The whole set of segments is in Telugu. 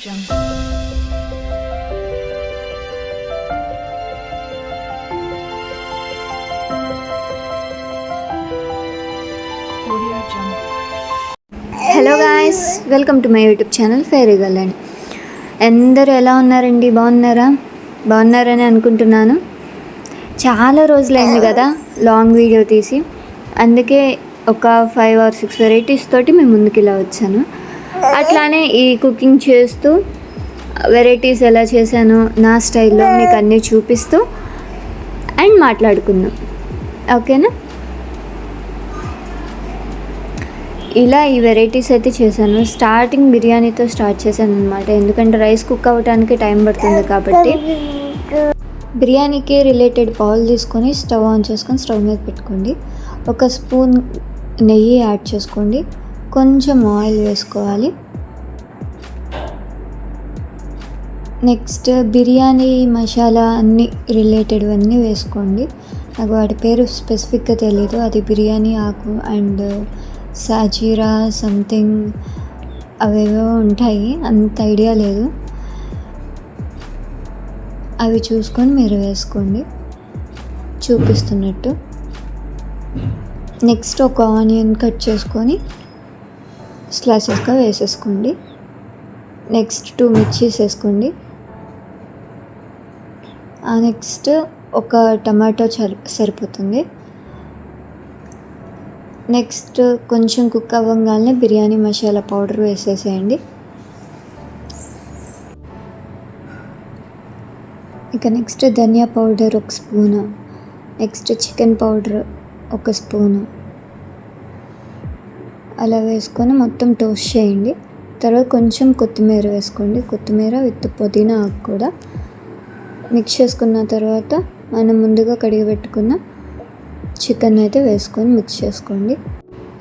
Jungle. Audio Jungle. Hello guys, welcome to my YouTube channel fairy girl అని. అందరూ ఎలా ఉన్నారండి? బాగున్నారని అనుకుంటున్నాను. చాలా రోజులైంది కదా లాంగ్ వీడియో తీసి, అందుకే ఒక 5 or 6 వెరైటీస్ తోటి మేము ముందుకు ఇలా వచ్చాను. అట్లానే ఈ కుకింగ్ చేస్తూ వెరైటీస్ ఎలా చేశానో నా స్టైల్లో మీకు అన్నీ చూపిస్తూ అండ్ మాట్లాడుకుందాం, ఓకేనా? ఇలా ఈ వెరైటీస్ అయితే చేశాను. స్టార్టింగ్ బిర్యానీతో స్టార్ట్ చేశాను అనమాట, ఎందుకంటే రైస్ కుక్ అవ్వడానికి టైం పడుతుంది కాబట్టి. బిర్యానీకి రిలేటెడ్ బౌల్ తీసుకొని స్టవ్ ఆన్ చేసుకొని స్టవ్ మీద పెట్టుకోండి. ఒక స్పూన్ నెయ్యి యాడ్ చేసుకోండి, కొంచెం ఆయిల్ వేసుకోవాలి. నెక్స్ట్ బిర్యానీ మసాలా అన్నీ రిలేటెడ్ అన్నీ వేసుకోండి. నాకు వాటి పేరు స్పెసిఫిక్గా తెలీదు, అది బిర్యానీ ఆకు అండ్ సాజీరా సంథింగ్ అవేవో ఉంటాయి, అంత ఐడియా లేదు. అవి చూసుకొని మీరు వేసుకోండి చూపిస్తున్నట్టు. నెక్స్ట్ ఒక ఆనియన్ కట్ చేసుకొని స్లైసెస్గా వేసేసుకోండి. నెక్స్ట్ 2 మిర్చీస్ వేసుకోండి. నెక్స్ట్ ఒక టమాటో సరిపోతుంది. నెక్స్ట్ కొంచెం కుక్ అవ్వగానే బిర్యానీ మసాలా పౌడర్ వేసేసేయండి. ఇక నెక్స్ట్ ధనియా powder 1 spoon, next chicken powder 1 spoon అలా వేసుకొని మొత్తం టోస్ట్ చేయండి. తర్వాత కొంచెం కొత్తిమీర వేసుకోండి, కొత్తిమీర విత్ పుదీనా ఆకు కూడా. మిక్స్ చేసుకున్న తర్వాత మనం ముందుగా కడిగి పెట్టుకున్న చికెన్ అయితే వేసుకొని మిక్స్ చేసుకోండి.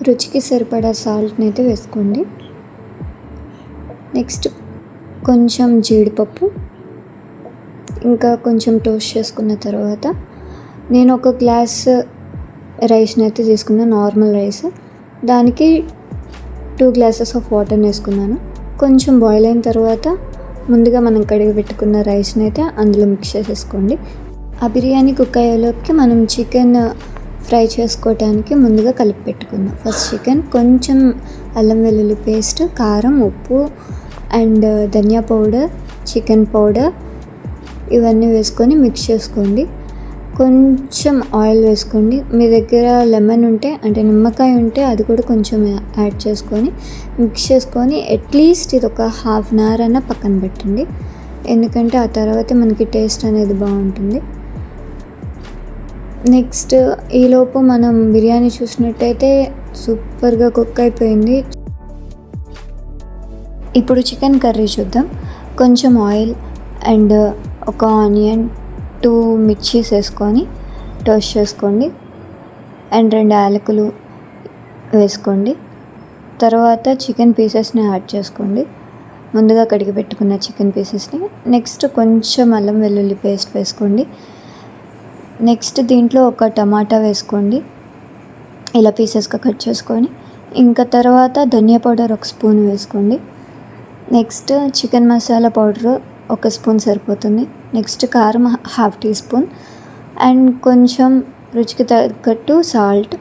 రుచికి సరిపడా సాల్ట్ని అయితే వేసుకోండి. నెక్స్ట్ కొంచెం జీడిపప్పు, ఇంకా కొంచెం టోస్ట్ చేసుకున్న తర్వాత నేను 1 గ్లాస్ రైస్ని అయితే తీసుకున్నాను, నార్మల్ రైస్. దానికి 2 గ్లాసెస్ ఆఫ్ వాటర్ని వేసుకున్నాను. కొంచెం బాయిల్ అయిన తర్వాత ముందుగా మనం కడిగి పెట్టుకున్న రైస్ని అయితే అందులో మిక్స్ చేసేసుకోండి. ఆ బిర్యానీ కుక్ అయ్యేలోకి మనం చికెన్ ఫ్రై చేసుకోవటానికి ముందుగా కలిపి పెట్టుకుందాం. ఫస్ట్ చికెన్, కొంచెం అల్లం వెల్లుల్లి పేస్ట్, కారం, ఉప్పు అండ్ ధనియా పౌడర్, చికెన్ పౌడర్ ఇవన్నీ వేసుకొని మిక్స్ చేసుకోండి. కొంచెం ఆయిల్ వేసుకోండి. మీ దగ్గర లెమన్ ఉంటే, అంటే నిమ్మకాయ ఉంటే అది కూడా కొంచెం యాడ్ చేసుకొని మిక్స్ చేసుకొని అట్లీస్ట్ ఇది ఒక 1/2 hour అన్న పక్కన పెట్టండి, ఎందుకంటే ఆ తర్వాత మనకి టేస్ట్ అనేది బాగుంటుంది. నెక్స్ట్ ఈలోపు మనం బిర్యానీ చూసినట్టయితే సూపర్గా కుక్ అయిపోయింది. ఇప్పుడు చికెన్ కర్రీ చూద్దాం. కొంచెం ఆయిల్ అండ్ ఒక ఆనియన్, 2 మిర్చీస్ వేసుకొని టోస్ట్ చేసుకోండి అండ్ 2 యాలకులు వేసుకోండి. తర్వాత చికెన్ పీసెస్ని యాడ్ చేసుకోండి, ముందుగా కడిగి పెట్టుకున్న చికెన్ పీసెస్ని. నెక్స్ట్ కొంచెం అల్లం వెల్లుల్లి పేస్ట్ వేసుకోండి. నెక్స్ట్ దీంట్లో ఒక టమాటా వేసుకోండి, ఇలా పీసెస్గా కట్ చేసుకొని. ఇంకా తర్వాత ధనియా పౌడర్ 1 స్పూన్ వేసుకోండి. Next chicken masala powder 1 spoon సరిపోతుంది. నెక్స్ట్ కారం 1/2 టీ స్పూన్ అండ్ కొంచెం రుచికి తగ్గట్టు సాల్ట్.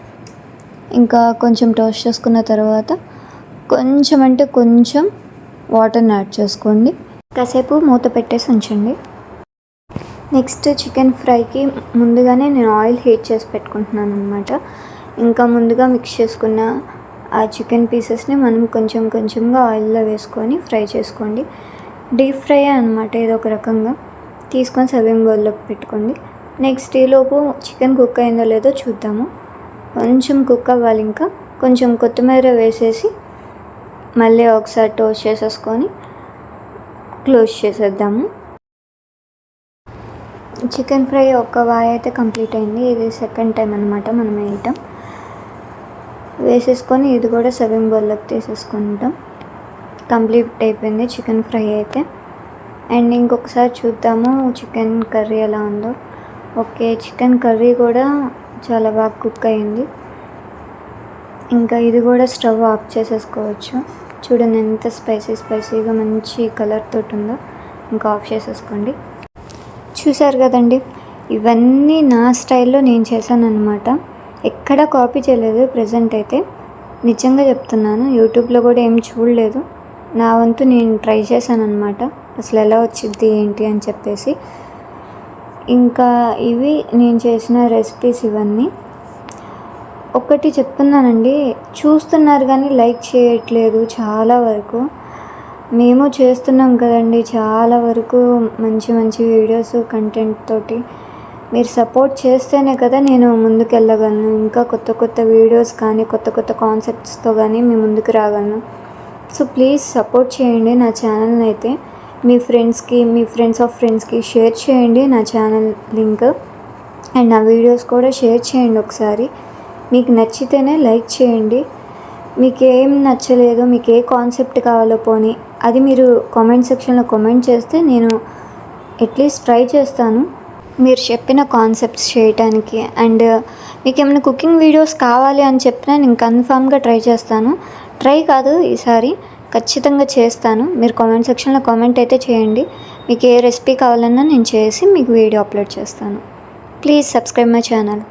ఇంకా కొంచెం టోస్ట్ చేసుకున్న తర్వాత కొంచెం అంటే కొంచెం వాటర్ని యాడ్ చేసుకోండి. కాసేపు మూత పెట్టేసి ఉంచండి. నెక్స్ట్ చికెన్ ఫ్రైకి ముందుగానే నేను ఆయిల్ హీట్ చేసి పెట్టుకుంటున్నాను అనమాట. ఇంకా ముందుగా మిక్స్ చేసుకున్న ఆ చికెన్ పీసెస్ని మనం కొంచెం కొంచెంగా ఆయిల్లో వేసుకొని ఫ్రై చేసుకోండి. డీప్ ఫ్రై అనమాట, ఇది ఒక రకంగా. తీసుకొని సర్వింగ్ బౌల్లోకి పెట్టుకోండి. నెక్స్ట్ ఈలోపు చికెన్ కుక్ అయిందో లేదో చూద్దాము. కొంచెం కుక్ అవ్వాలి. ఇంకా కొంచెం కొత్తిమీర వేసేసి మళ్ళీ ఒకసారి టోస్ట్ చేసేసుకొని క్లోజ్ చేసేద్దాము. చికెన్ ఫ్రై ఒక వాయి అయితే కంప్లీట్ అయింది. ఇది సెకండ్ టైం అనమాట మనం వేయటం. వేసేసుకొని ఇది కూడా సర్వింగ్ బౌల్లోకి తీసేసుకుంటాం. కంప్లీట్ అయిపోయింది చికెన్ ఫ్రై అయితే. అండ్ ఇంకొకసారి చూద్దాము చికెన్ కర్రీ ఎలా ఉందో. ఓకే, చికెన్ కర్రీ కూడా చాలా బాగా కుక్ అయింది. ఇంకా ఇది కూడా స్టవ్ ఆఫ్ చేసేసుకోవచ్చు. చూడండి ఎంత స్పైసీగా మంచి కలర్ తోటి ఉందో. ఇంకా ఆఫ్ చేసేసుకోండి. చూసారు కదండి, ఇవన్నీ నా స్టైల్లో నేను చేశాను అనమాట. ఎక్కడా కాపీ చేయలేదు. ప్రజెంట్ అయితే నిజంగా చెప్తున్నాను, యూట్యూబ్లో కూడా ఏం చూడలేదు. నా వంతు నేను ట్రై చేశాను అనమాట, అసలు ఎలా వచ్చింది ఏంటి అని చెప్పేసి. ఇంకా ఇవి నేను చేసిన రెసిపీస్ ఇవన్నీ. ఒకటి చెప్తున్నానండి, చూస్తున్నారు కానీ లైక్ చేయట్లేదు చాలా వరకు. మేము చేస్తున్నాం కదండి చాలా వరకు మంచి మంచి వీడియోస్ కంటెంట్ తోటి. మీరు సపోర్ట్ చేస్తేనే కదా నేను ముందుకు వెళ్ళగలను. ఇంకా కొత్త వీడియోస్ కానీ కొత్త కాన్సెప్ట్స్తో కానీ మీ ముందుకు రాగలను. సో ప్లీజ్ సపోర్ట్ చేయండి నా ఛానల్ని. అయితే మీ ఫ్రెండ్స్కి, మీ ఫ్రెండ్స్ ఆఫ్ ఫ్రెండ్స్కి షేర్ చేయండి నా ఛానల్ లింక్. అండ్ నా వీడియోస్ కూడా షేర్ చేయండి ఒకసారి. మీకు నచ్చితేనే లైక్ చేయండి. మీకు ఏం నచ్చలేదో, మీకు ఏ కాన్సెప్ట్ కావాలో పోనీ అది మీరు కామెంట్ సెక్షన్లో కామెంట్ చేస్తే నేను అట్లీస్ట్ ట్రై చేస్తాను మీరు చెప్పిన కాన్సెప్ట్స్ చేయటానికి. అండ్ మీకు ఏమైనా కుకింగ్ వీడియోస్ కావాలి అని చెప్పినా నేను కన్ఫామ్గా ట్రై చేస్తాను. ట్రై కాదు, ఈసారి ఖచ్చితంగా చేస్తాను. మీరు కామెంట్ సెక్షన్లో కామెంట్ అయితే చేయండి. మీకు ఏ రెసిపీ కావాలన్నా నేను చేసి మీకు వీడియో అప్లోడ్ చేస్తాను. Please subscribe my channel.